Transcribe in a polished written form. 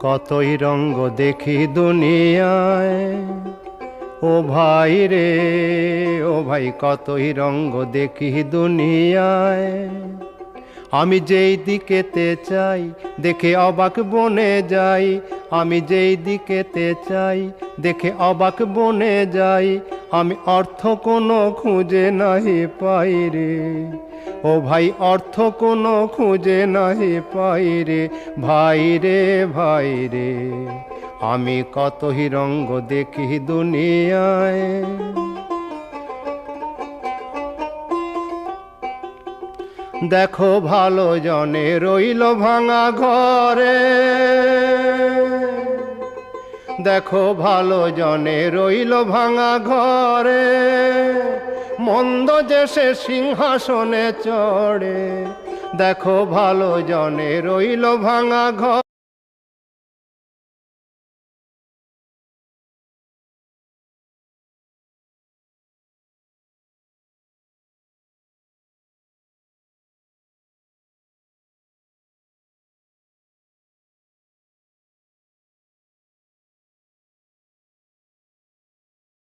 কতই রঙ্গ দেখি দুনিয়ায়, ও ভাই রে ও ভাই, কতই রঙ্গ দেখি দুনিয়ায়। আমি যেই দিকেতে চাই দেখে অবাক বনে যাই, আমি যেই দিকেতে চাই দেখে অবাক বনে যাই। আমি অর্থ কোনো খুঁজে নাহি পাই রে, ও ভাই অর্থ কোনো খুঁজে নাহি পাই রে। ভাই রে ভাই রে, আমি কতই রঙ্গ দেখি দুনিয়ায়। দেখো ভালো জনে রইল ভাঙা ঘরে, দেখো ভালো জনে রইল ভাঙা ঘরে। মন্দ যে সে সিংহাসনে চড়ে, দেখো ভালো জনে রইল ভাঙা ঘরে।